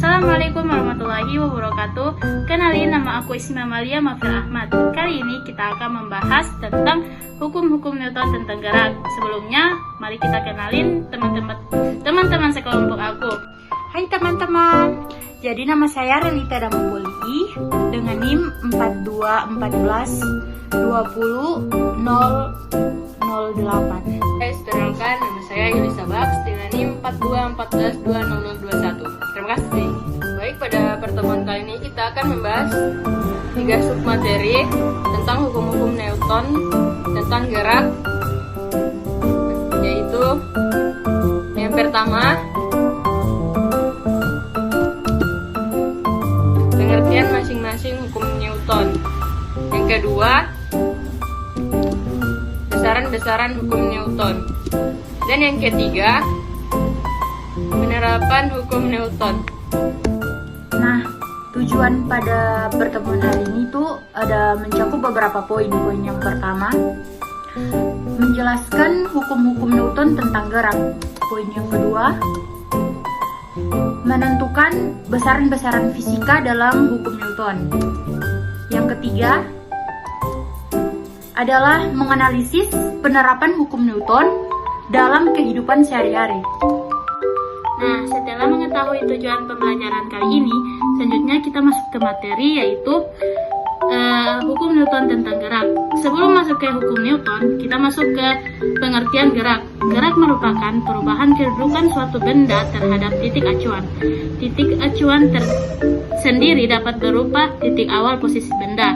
Assalamualaikum warahmatullahi wabarakatuh. Kenalin, nama aku Isma Amalia Mafil Ahmad. Kali ini kita akan membahas tentang hukum-hukum Newton tentang gerak. Sebelumnya, mari kita kenalin teman-teman sekelompok aku. Hai teman-teman, jadi nama saya Relita Damopoli dengan NIM 4214200008. Perkenalkan, nama saya Yulisa Baks dengan NIM 4214200021. Terima kasih. Baik, pada pertemuan kali ini kita akan membahas 3 submateri tentang hukum-hukum Newton tentang gerak, yaitu yang pertama, pengertian masing-masing hukum Newton. Yang kedua, besaran-besaran hukum Newton. Dan yang ketiga, penerapan hukum Newton. Nah, tujuan pada pertemuan hari ini tuh ada mencakup beberapa poin. Poin yang pertama, menjelaskan hukum-hukum Newton tentang gerak. Poin yang kedua, menentukan besaran-besaran fisika dalam hukum Newton. Yang ketiga adalah menganalisis penerapan hukum Newton dalam kehidupan sehari-hari. Nah, setelah mengetahui tujuan pembelajaran kali ini, selanjutnya kita masuk ke materi, yaitu hukum Newton tentang gerak. Sebelum masuk ke hukum Newton, kita masuk ke pengertian gerak. Gerak merupakan perubahan kedudukan suatu benda terhadap titik acuan. Titik acuan tersendiri dapat berupa titik awal posisi benda,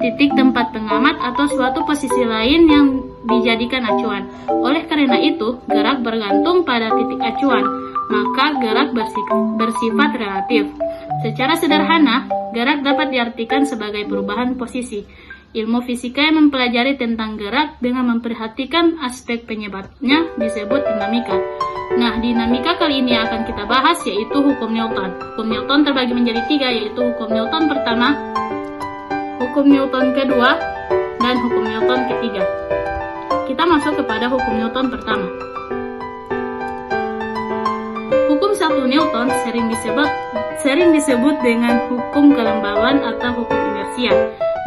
titik tempat pengamat, atau suatu posisi lain yang dijadikan acuan. Oleh karena itu, gerak bergantung pada titik acuan, maka gerak bersifat relatif. Secara sederhana, gerak dapat diartikan sebagai perubahan posisi. Ilmu fisika yang mempelajari tentang gerak dengan memperhatikan aspek penyebabnya disebut dinamika. Nah, dinamika kali ini akan kita bahas, yaitu hukum Newton. Hukum Newton terbagi menjadi 3, yaitu hukum Newton pertama, hukum Newton kedua, dan hukum Newton ketiga. Kita masuk kepada hukum Newton pertama. Hukum 1 Newton sering disebut dengan hukum kelembauan atau hukum inersia,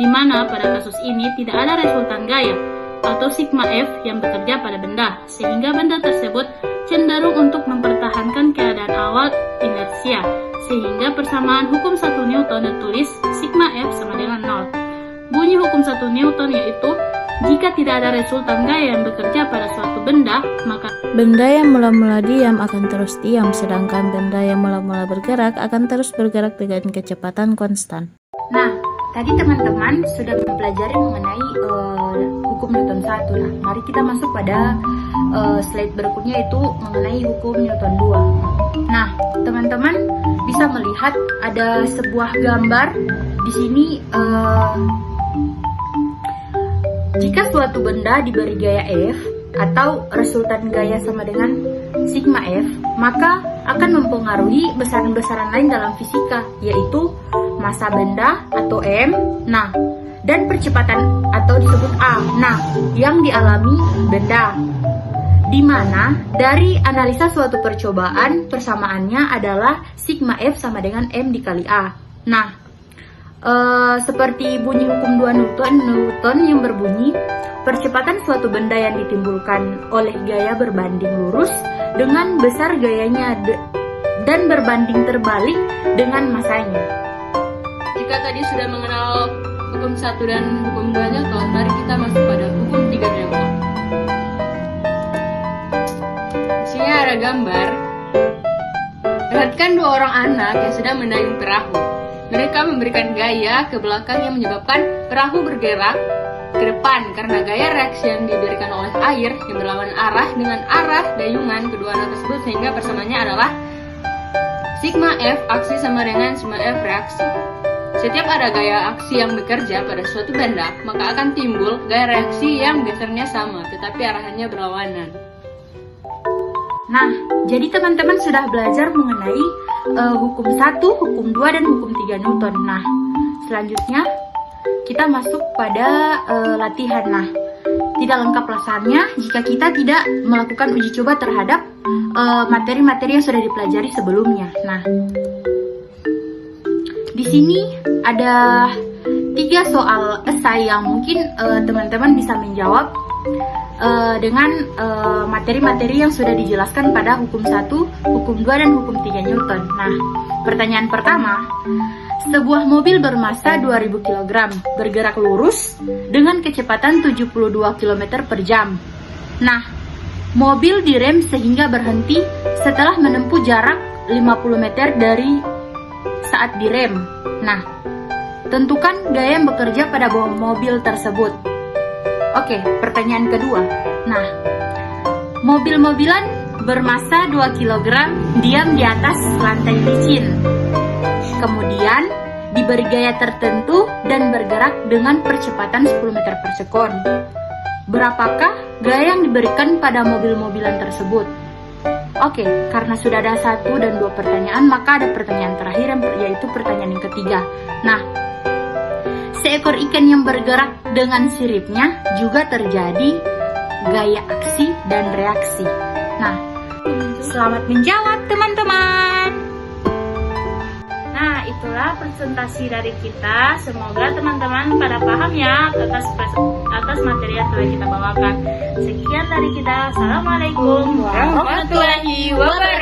di mana pada kasus ini tidak ada resultan gaya atau sigma F yang bekerja pada benda, sehingga benda tersebut cenderung untuk mempertahankan keadaan awal inersia, sehingga persamaan hukum 1 Newton ditulis sigma F sama dengan 0. Bunyi hukum 1 Newton yaitu, jika tidak ada resultan gaya yang bekerja pada suatu benda, maka benda yang mula-mula diam akan terus diam, sedangkan benda yang mula-mula bergerak akan terus bergerak dengan kecepatan konstan. Nah, tadi teman-teman sudah mempelajari mengenai hukum Newton 1. Nah, mari kita masuk pada slide berikutnya, yaitu mengenai hukum Newton 2. Nah, teman-teman bisa melihat ada sebuah gambar di sini. Jika suatu benda diberi gaya F atau resultan gaya sama dengan sigma F, maka akan mempengaruhi besaran-besaran lain dalam fisika, yaitu massa benda atau M, nah, dan percepatan atau disebut A, nah, yang dialami benda. Di mana dari analisa suatu percobaan, persamaannya adalah sigma F sama dengan M dikali A. Nah, seperti bunyi hukum 2 Newton yang berbunyi, percepatan suatu benda yang ditimbulkan oleh gaya berbanding lurus dengan besar gayanya dan berbanding terbalik dengan masanya. Jika tadi sudah mengenal hukum 1 dan hukum 2 Newton, mari kita masuk pada hukum 3 Newton. Di sini ada gambar. Perhatikan 2 orang anak yang sedang mendayung perahu. Mereka memberikan gaya ke belakang yang menyebabkan perahu bergerak ke depan karena gaya reaksi yang diberikan oleh air yang berlawanan arah dengan arah dayungan kedua anak tersebut, sehingga persamaannya adalah sigma F aksi sama dengan sigma F reaksi. Setiap ada gaya aksi yang bekerja pada suatu benda, maka akan timbul gaya reaksi yang besarnya sama tetapi arahannya berlawanan. Nah, jadi teman-teman sudah belajar mengenai hukum 1, hukum 2, dan hukum 3 Newton. Nah, selanjutnya kita masuk pada latihan. Nah, tidak lengkap rasanya jika kita tidak melakukan uji coba terhadap materi-materi yang sudah dipelajari sebelumnya. Nah, di sini ada 3 soal esai yang mungkin teman-teman bisa menjawab dengan materi-materi yang sudah dijelaskan pada hukum 1, hukum 2, dan hukum 3 Newton. Nah, pertanyaan pertama, sebuah mobil bermassa 2000 kg bergerak lurus dengan kecepatan 72 km per jam. Nah, mobil direm sehingga berhenti setelah menempuh jarak 50 meter dari saat direm. Nah, tentukan gaya yang bekerja pada mobil tersebut. Oke, pertanyaan kedua. Nah, mobil-mobilan bermassa 2 kg diam di atas lantai licin. Kemudian diberi gaya tertentu dan bergerak dengan percepatan 10 meter per sekon. Berapakah gaya yang diberikan pada mobil-mobilan tersebut? Oke, karena sudah ada 1 dan 2 pertanyaan, maka ada pertanyaan terakhir yaitu pertanyaan yang ketiga. Nah, seekor ikan yang bergerak dengan siripnya juga terjadi gaya aksi dan reaksi. Nah, selamat menjawab teman-teman. Nah, itulah presentasi dari kita. Semoga teman-teman pada paham ya atas materi yang telah kita bawakan. Sekian dari kita. Assalamualaikum warahmatullahi wabarakatuh.